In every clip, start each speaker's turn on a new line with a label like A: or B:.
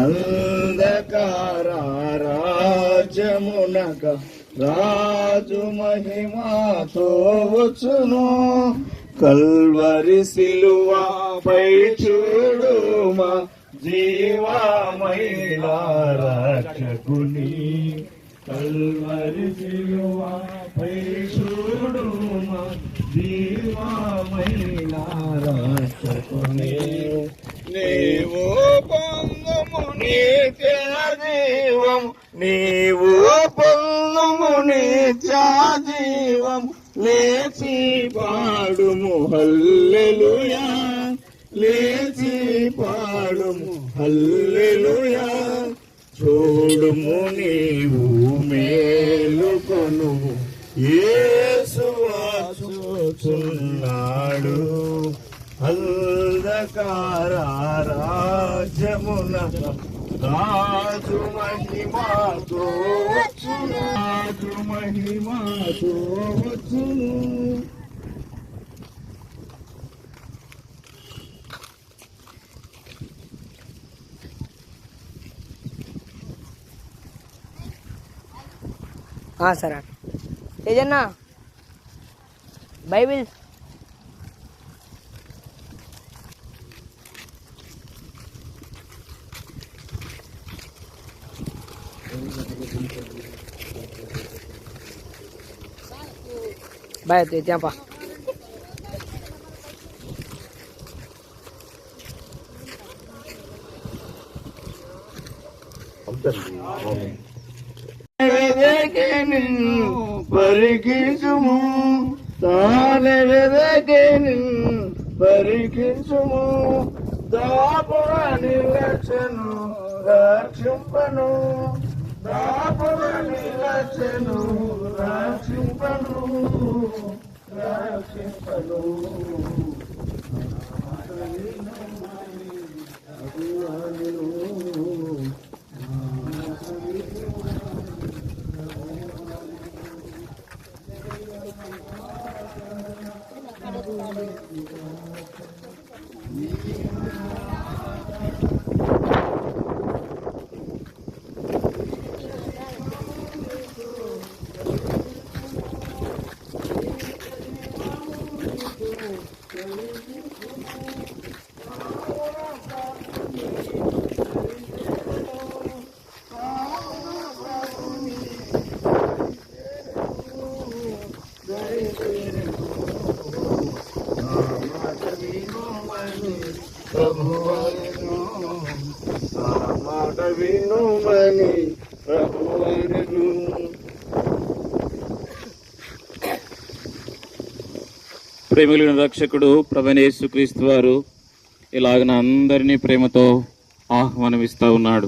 A: అంధకార రాజ్యమునక రాజు మహిమతో వచ్చును. కల్వరి సిలువపై చూడుమా జీవమైన రక్షకుని. కల్వరి సిలువపై చూడుమా జీవమైన రక్షకుని. నీవు పొందుము నిత్య జీవం, నీవు పొందుము నిత్య జీవం. లేచి పాడుము హల్లెలూయా, లేచి పాడుము హల్లెలూయా. చూడుము నీవు మేలుకొనుము, యేసు వచ్చుచున్నాడు. అంధకార రాజ్యమునక రాజు మహిమతో వచ్చును, రాజు మహిమతో వచ్చును.
B: సరే ఏజన్నా బైబిల్ బాయ్ ત્યાં
A: నిన్ను పరికించుము, తానే వెదకే నిన్ను పరికించుము. దాపున నిలచెను రక్షింపను, దాపున నిలచెను రక్షింపను, రక్షింపను. మాట వినుమని ప్రభువరును.
C: ప్రేమికులైన రక్షకుడు ప్రభువైన యేసుక్రీస్తు వారు ఇలాగన అందరినీ ప్రేమతో ఆహ్వానమిస్తూ ఉన్నాడు.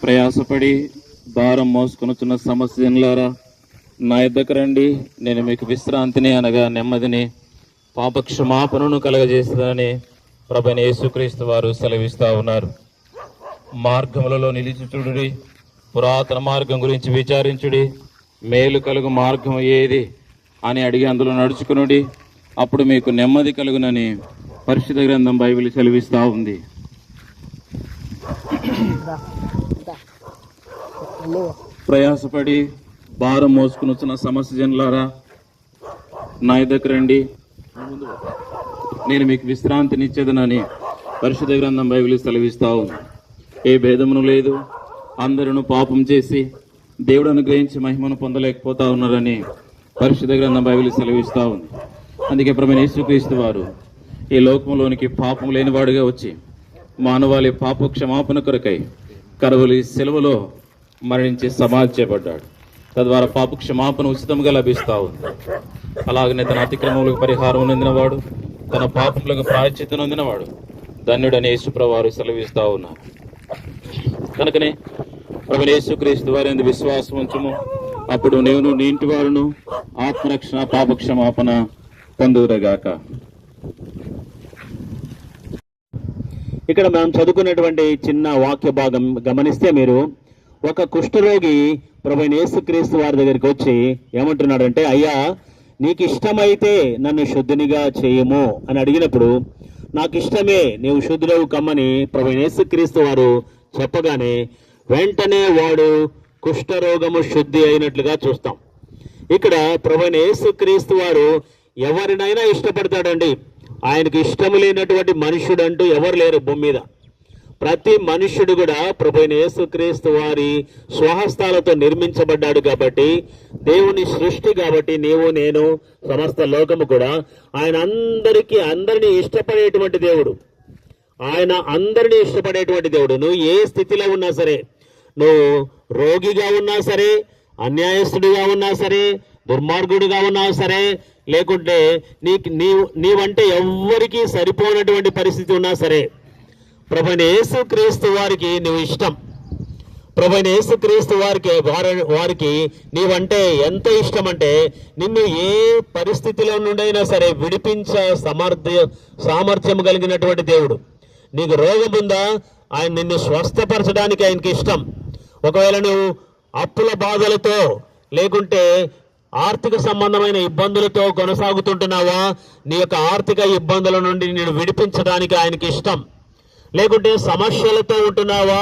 C: ప్రయాసపడి భారం మోసుకొనుచున్న సమస్యలారా నా యొద్దకు రండి, నేను మీకు విశ్రాంతిని అనగా నెమ్మదిని పాపక్షమాపణను కలగజేస్తుందని ప్రభువైన యేసుక్రీస్తు వారు సెలవిస్తూ ఉన్నారు. మార్గములలో నిలిచిచుడి, పురాతన మార్గం గురించి విచారించుడి, మేలు కలుగు మార్గం ఏది అని అడిగి అందులో నడుచుకునుడి, అప్పుడు మీకు నెమ్మది కలుగునని పరిశుద్ధ గ్రంథం బైబిల్ సెలవిస్తూ ఉంది. ప్రయాసపడి భారం మోసుకుని వచ్చిన సమస్య జనులారా నా దగ్గర రండి, నేను మీకు విశ్రాంతినిచ్చేదనని పరిశుద్ధ గ్రంథం బైబిల్ సెలవిస్తూ ఉంది. ఏ భేదమును లేదు, అందరూ పాపం చేసి దేవుడు అనుగ్రహించి మహిమను పొందలేకపోతా ఉన్నారని పరిశుద్ధ గ్రంథం బైబిల్ సెలవిస్తూ ఉంది. అందుకే ప్రభువైన యేసుక్రీస్తు వారు ఈ లోకంలోనికి పాపం లేనివాడుగా వచ్చి మానవాళి పాప క్షమాపణ కొరకై కరువులి సెలవులో మరణించి సమాధి చేయబడ్డాడు. తద్వారా పాప క్షమాపణ ఉచితంగా లభిస్తూ ఉంది. అలాగనే తన అతిక్రమములకు పరిహారం నొందినవాడు, తన పాపములకు ప్రాయశ్చిత్తం నొందినవాడు ధన్యుడని యేసుప్రభువు వారు సెలవిస్తూ ఉన్నారు. కనుకనే ప్రభువైన యేసుక్రీస్తు వారి యందు విశ్వాసం ఉంచుము, అప్పుడు నేను నీ ఇంటి వారును ఆత్మరక్షణ పాపక్షమాపణ పొందుదురుగాక.
D: ఇక్కడ మనం చదువుకున్నటువంటి చిన్న వాక్య భాగం గమనిస్తే మీరు, ఒక కుష్ఠరోగి ప్రభువైన యేసుక్రీస్తు వారి దగ్గరికి వచ్చి ఏమంటున్నాడంటే, అయ్యా నీకు ఇష్టమైతే నన్ను శుద్ధునిగా చేయము అని అడిగినప్పుడు, నాకు ఇష్టమే నీవు శుద్ధుడవు కమ్మని ప్రభువైన యేసుక్రీస్తు వారు చెప్పగానే వెంటనే వాడు కుష్ఠరోగము శుద్ధి అయినట్లుగా చూస్తాం. ఇక్కడ ప్రభువైన యేసుక్రీస్తు వారు ఎవరినైనా ఇష్టపడతాడండి. ఆయనకు ఇష్టం లేనటువంటి మనుష్యుడు అంటూ ఎవరు లేరు భూమి మీద. ప్రతి మనుష్యుడు కూడా ప్రభువైన యేసుక్రీస్తు వారి స్వహస్తాలతో నిర్మించబడ్డాడు కాబట్టి, దేవుని సృష్టి కాబట్టి, నీవు నేను సమస్త లోకము కూడా ఆయన అందరినీ ఇష్టపడేటువంటి దేవుడు. ఆయన అందరినీ ఇష్టపడేటువంటి దేవుడు. నువ్వు ఏ స్థితిలో ఉన్నా సరే, నువ్వు రోగిగా ఉన్నా సరే, అన్యాయస్తుడిగా ఉన్నా సరే, దుర్మార్గుడిగా ఉన్నా సరే, లేకుంటే నీవంటే ఎవ్వరికీ సరిపోనటువంటి పరిస్థితి ఉన్నా సరే, ప్రభువైన యేసుక్రీస్తు వారికి నువ్వు ఇష్టం. ప్రభువైన యేసుక్రీస్తు వారికి నీవంటే ఎంత ఇష్టం అంటే, నిన్ను ఏ పరిస్థితిలో నుండైనా సరే విడిపించే సామర్థ్యం కలిగినటువంటి దేవుడు. నీకు రోగం ఉందా, ఆయన నిన్ను స్వస్థపరచడానికి ఆయనకి ఇష్టం. ఒకవేళ నువ్వు అప్పుల బాధలతో లేకుంటే ఆర్థిక సంబంధమైన ఇబ్బందులతో కొనసాగుతుంటున్నావా, నీ యొక్క ఆర్థిక ఇబ్బందుల నుండి నేను విడిపించడానికి ఆయనకి ఇష్టం. లేకుంటే సమస్యలతో ఉంటున్నావా,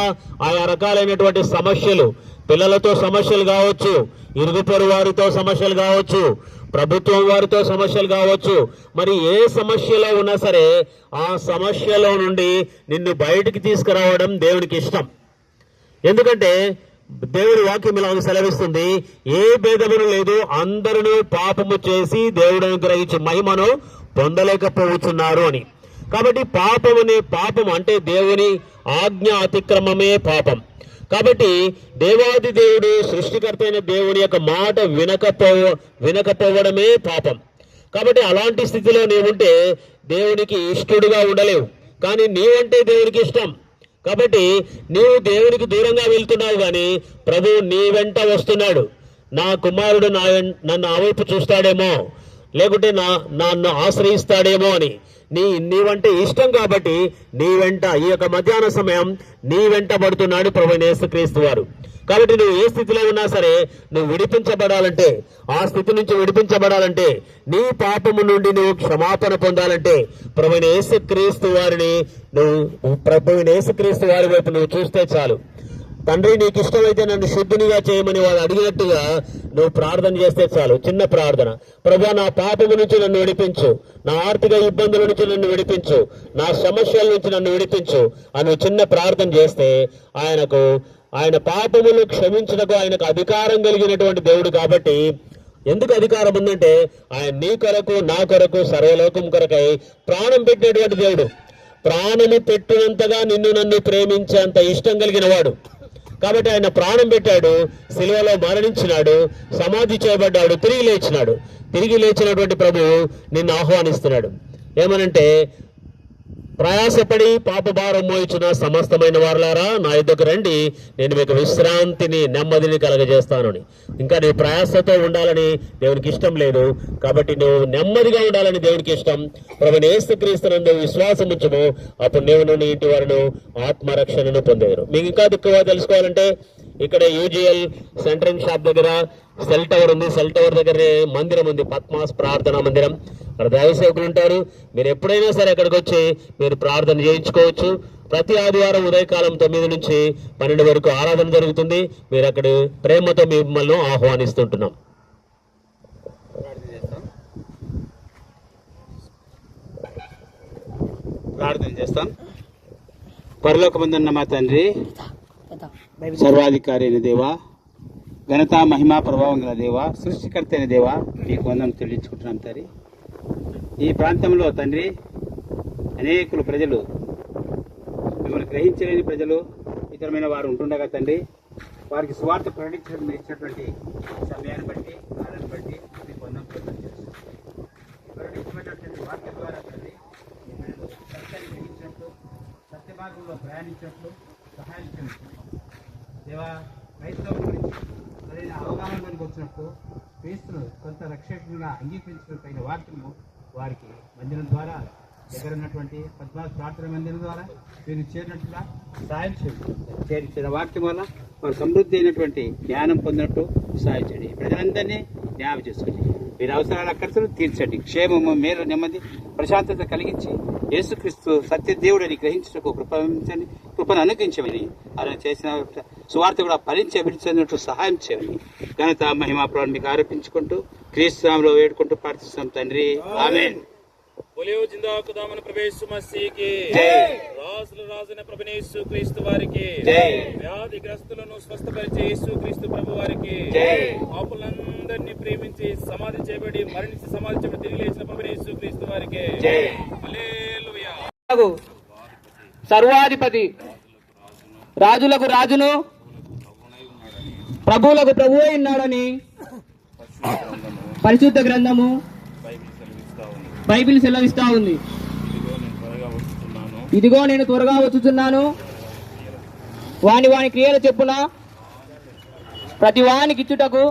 D: ఆయా రకాలైనటువంటి సమస్యలు, పిల్లలతో సమస్యలు కావచ్చు, ఇరుగు పొరుగు వారితో సమస్యలు కావచ్చు, ప్రభుత్వం వారితో సమస్యలు కావచ్చు, మరి ఏ సమస్యలో ఉన్నా సరే ఆ సమస్యలో నుండి నిన్ను బయటికి తీసుకురావడం దేవునికి ఇష్టం. ఎందుకంటే దేవుడి వాక్యం ఇలా సెలవిస్తుంది, ఏ భేదమును లేదు, అందరూ పాపము చేసి దేవుడు అనుగ్రహించే మహిమను పొందలేకపోతున్నారు అని. కాబట్టి పాపం అంటే దేవుని ఆజ్ఞ అతిక్రమమే పాపం. కాబట్టి దేవాది దేవుడు సృష్టికర్త అయిన దేవుని యొక్క మాట వినకపోవడమే పాపం. కాబట్టి అలాంటి స్థితిలో నీవుంటే దేవునికి ఇష్టడుగా ఉండలేవు. కానీ నీవంటే దేవునికి ఇష్టం. కాబట్టి నీవు దేవునికి దూరంగా వెళ్తున్నావు, కానీ ప్రభువు నీ వెంట వస్తున్నాడు. నా కుమారుడు నన్ను ఆవైపు చూస్తాడేమో, లేకుంటే నన్ను ఆశ్రయిస్తాడేమో అని నీవంటే ఇష్టం కాబట్టి నీ వెంట ఈ యొక్క మధ్యాహ్న సమయం నీ వెంట పడుతున్నాడు ప్రభువైన యేసుక్రీస్తు వారు. కాబట్టి నువ్వు ఏ స్థితిలో ఉన్నా సరే, నువ్వు విడిపించబడాలంటే, ఆ స్థితి నుంచి విడిపించబడాలంటే, నీ పాపము నుండి నువ్వు క్షమాపణ పొందాలంటే ప్రభువైన యేసుక్రీస్తు వారి వైపు నువ్వు చూస్తే చాలు. తండ్రి, నీకు ఇష్టమైతే నన్ను శుద్ధినిగా చేయమని వాళ్ళు అడిగినట్టుగా నువ్వు ప్రార్థన చేస్తే చాలు. చిన్న ప్రార్థన, ప్రభువా నా పాపము నుంచి నన్ను విడిపించు, నా ఆర్థిక ఇబ్బందుల నుంచి నన్ను విడిపించు, నా సమస్యల నుంచి నన్ను విడిపించు అని చిన్న ప్రార్థన చేస్తే ఆయన పాపములు క్షమించడానికి ఆయనకు అధికారం కలిగినటువంటి దేవుడు. కాబట్టి ఎందుకు అధికారం ఉందంటే, ఆయన నీ కొరకు నా కొరకు సర్వలోకం కొరకై ప్రాణం పెట్టినటువంటి దేవుడు. ప్రాణము పెట్టినంతగా నిన్ను నన్ను ప్రేమించేంత ఇష్టం కలిగిన వాడు. కాబట్టి ఆయన ప్రాణం పెట్టాడు, సిలువలో మరణించినాడు, సమాధి చేయబడ్డాడు, తిరిగి లేచినటువంటి ప్రభువు నిన్ను ఆహ్వానిస్తున్నాడు. ఏమనంటే, ప్రయాసపడి పాపభారం మోయించిన సమస్తమైన వారులారా నా యొద్దకు రండి, నేను మీకు విశ్రాంతిని నెమ్మదిని కలగజేస్తానని. ఇంకా నీ ప్రయాసతో ఉండాలని దేవునికి ఇష్టం లేదు. కాబట్టి నువ్వు నెమ్మదిగా ఉండాలని దేవునికి ఇష్టం. ప్రభువైన యేసుక్రీస్తునందు విశ్వాసం ఉంచుము, అప్పుడు నేను నీ ఇంటి వారిను ఆత్మరక్షణను పొందేరు. మీకు ఇంకా ఎక్కువ తెలుసుకోవాలంటే, ఇక్కడ యూజీఎల్ సెంటరింగ్ షాప్ దగ్గర సెల్ టవర్ ఉంది. సెల్ టవర్ దగ్గరే మందిరం ఉంది, పద్మాస్ ప్రార్థనా మందిరం. అక్కడ దైవ సేవకులు ఉంటారు. మీరు ఎప్పుడైనా సరే అక్కడికి వచ్చి మీరు ప్రార్థన చేయించుకోవచ్చు. ప్రతి ఆదివారం ఉదయకాలం 9 నుంచి 12 వరకు ఆరాధన జరుగుతుంది. మీరు అక్కడ ప్రేమతో మిమ్మల్ని ఆహ్వానిస్తుంటున్నాం.
E: ప్రార్థన చేస్తాం. పరలోకమందున్న మా తండ్రి, సర్వాధికారి అయిన దేవా, ఘనత మహిమా ప్రభావం గల దేవా, సృష్టికర్త అయిన దేవా, మీకు వందనం చెల్లించుకుంటున్నాం తండ్రి. ఈ ప్రాంతంలో తండ్రి అనేకులు ప్రజలు, మిమ్మల్ని గ్రహించలేని ప్రజలు, ఇతరమైన వారు ఉంటుండగా తండ్రి, వారికి స్వార్థ ప్రకటించడం మీరు ఇచ్చినటువంటి సమయాన్ని బట్టి, కాలాన్ని బట్టి మీకు వందనం చెల్లించుకుంటున్నాం. ప్రకటించబడినటువంటి వాక్యం ద్వారా తండ్రి సత్యాన్ని గ్రహించినట్లు, సత్య మార్గంలో ప్రయాణించినట్లు సహాయం చేయండి దేవా. క్రైస్తవం గురించి సరైన అవగాహనలోకి వచ్చినప్పుడు క్రీస్తును కొంత రక్షకునిగా అంగీకరించిన వాక్యము వారికి మందిరం ద్వారా, దగ్గర ఉన్నటువంటి పద్మాస్ ప్రార్థన మందిరం ద్వారా మీరు చేరినట్టుగా సహాయం చేయండి. చేర్చిన వాక్యం వల్ల వారు సమృద్ధి అయినటువంటి జ్ఞానం పొందినట్టు సహాయం చేయండి. ప్రజలందరినీ జ్ఞాపకం చేసుకోండి. వీరి అవసరాల అక్కర్తలు తీర్చండి. క్షేమము, మేలు, నెమ్మది, ప్రశాంతత కలిగించి యేసుక్రీస్తు సత్యదేవుడని గ్రహించుటకు కృపను అనుగ్రహించమని ఆయన చేసిన సువార్త కూడా ఫలించే విడిచినట్టు సహాయం చేయమని ఘనత మహిమా ప్రభావం మీకు ఆరోపించుకుంటూ క్రీస్తు నామములో వేడుకుంటూ ప్రార్థిస్తాం తండ్రి. ఆమేన్.
C: बोलियो जिंदा खुदामन प्रभु यीशु मसीह की రాజుల రాజైన ప్రభువైన యేసు క్రీస్తు వారికి వ్యాధిగ్రస్తులను స్వస్థపరిచే యేసు క్రీస్తు ప్రభు వారికి పాపులందరినీ ప్రేమించి సమాధి చేయబడి మరణించి సమాధి చేయబడి తిరిగి లేచిన ప్రభువైన యేసు క్రీస్తు వారికి హల్లెలూయా.
B: సర్వాధిపతి, రాజులకు రాజును ప్రభువులకు ప్రభువు ఉన్నాడని పరిశుద్ధ గ్రంథము బైబిల్ సెలవిస్తా ఉంది. ఇదిగో నేను త్వరగా వచ్చుచున్నాను. వాని వాని క్రియలు చెప్పున ప్రతి వానికి ఇచ్చుటకు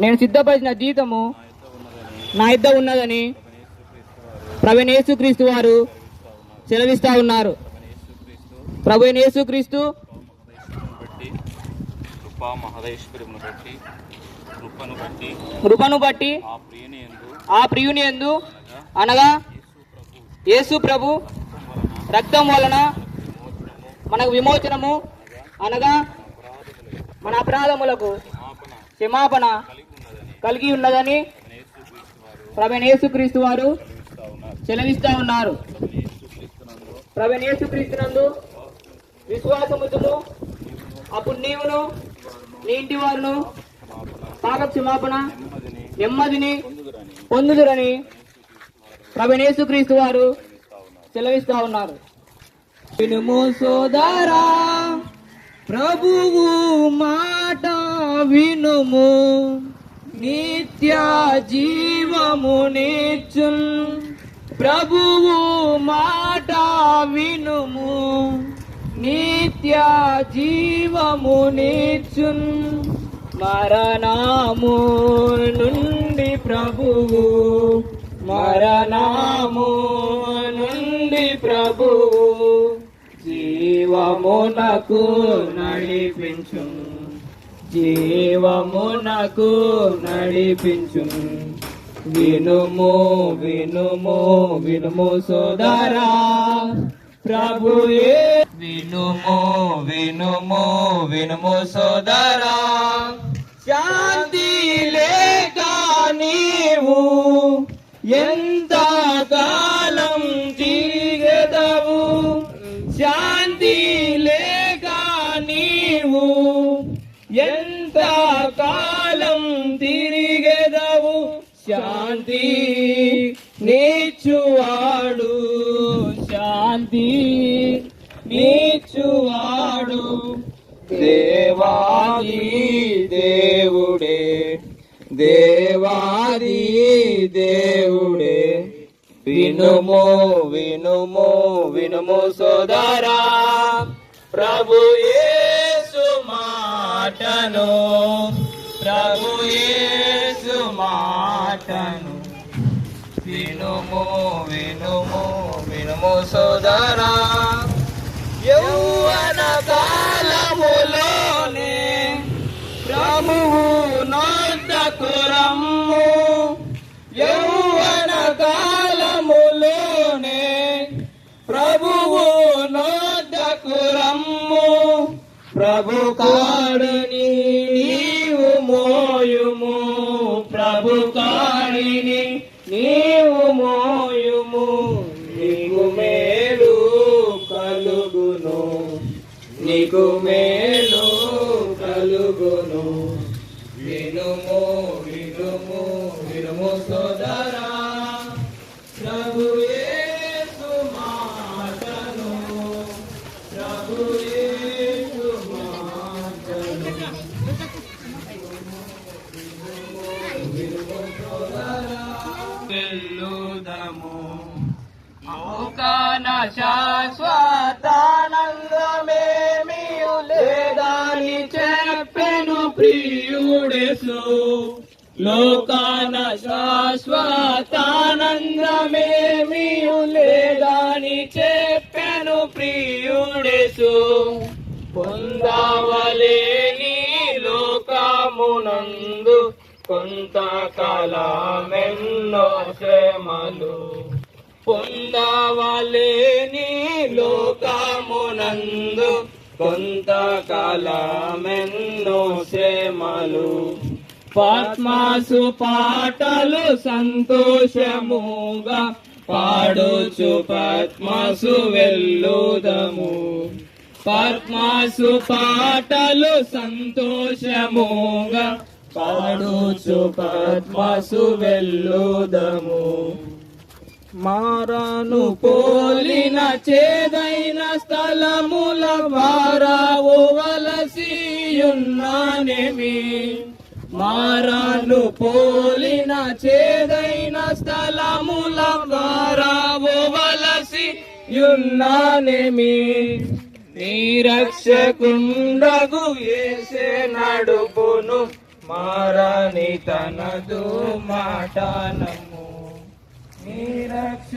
B: నేను సిద్ధపరిచిన జీతము నా యొద్ద ఉన్నదని ప్రభువైన యేసుక్రీస్తు వారు సెలవిస్తా ఉన్నారు. ప్రభువైన యేసుక్రీస్తు కృపను బట్టి ఆ ప్రియుని యందు అనగా యేసు ప్రభు రక్తం వలన మనకు విమోచనము అనగా మన అపరాధములకు క్షమాపణ కలిగి ఉన్నదని ప్రభువైన యేసుక్రీస్తు వారు సెలవిస్తా ఉన్నారు. ప్రభువైన యేసుక్రీస్తునందు విశ్వాసమును అప్పుడు నీవును నీ ఇంటి వారును పాప క్షమాపణ నెమ్మదిని పొందుదురని ప్రభువైన యేసుక్రీస్తు వారు సెలవిస్తా ఉన్నారు. వినుము సోదరా, ప్రభువు మాట వినుము, నిత్య జీవము నిచ్చున్. ప్రభువు మాట వినుము, నిత్య జీవము నిచ్చున్. మరణము నుండి ప్రభువు, మరణము నుండి ప్రభువు జీవమునకు నడిపించు, జీవమునకు నడిపించు. వినుము వినుము వినుము సోదరా, ప్రభుయే వినుము వినుము వినుము సోదరా. శాంతి లేక నీవు ఎంత కాలం తిరిగెదవు, శాంతి లేక నీవు ఎంత కాలం తిరిగెదవు. శాంతి నీచువాడు, శాంతి నీచువాడు దేవాది దేవుడే, దేవాది దేవుడే. వినుము వినుము వినుము సోదరా, ప్రభు యేసు మాటను, ప్రభు యేసు మాటను. వినుము వినుము వినుము సోదరా. యౌవన కాలములోనే ప్రభువు నొద్దకు రమ్ము, యౌవన కాలములోనే ప్రభువు నొద్దకు రమ్ము. ప్రభు కాడిని నీవు మోయుము, ప్రభు కాడిని నీవు మోయుము. నీకు మేలు కలుగును, నీకు మేలు కలుగును. వినుము వినుము వినుము సోదరా, ప్రభు యేసు మాటను, ప్రభు యేసు మాటను. వినుము సోదరా, వెళ్ళుదము లోకాన శాశ్వతానందమేమియు లేదని చెప్పెను ప్రియుడేసు. లోకాన శాశ్వతానందమేమియు లేదని చెప్పెను ప్రియుడేసు. పొందవలేని లోకమునందు కొంతకాలమెన్నో శ్రమలు పొందవలేని లోకమునందు కొంతకాలమెన్నో శ్రమలు పద్మాసు పాటలు సంతోషముగా పాడుచు పద్మాసు వెళ్ళుదము పద్మాసు పాటలు సంతోషముగా పాడుచు పద్మాసు వెళ్ళుదము మారాను పోలిన చేదైన స్థలముల వారావు వలసియున్నానేమి మారాను పోలిన చేదైన స్థలముల వారావు వలసియున్నానేమి నిరక్షకుండగు యేసే నడుపును మారాని తనదు మాటనము నిరక్ష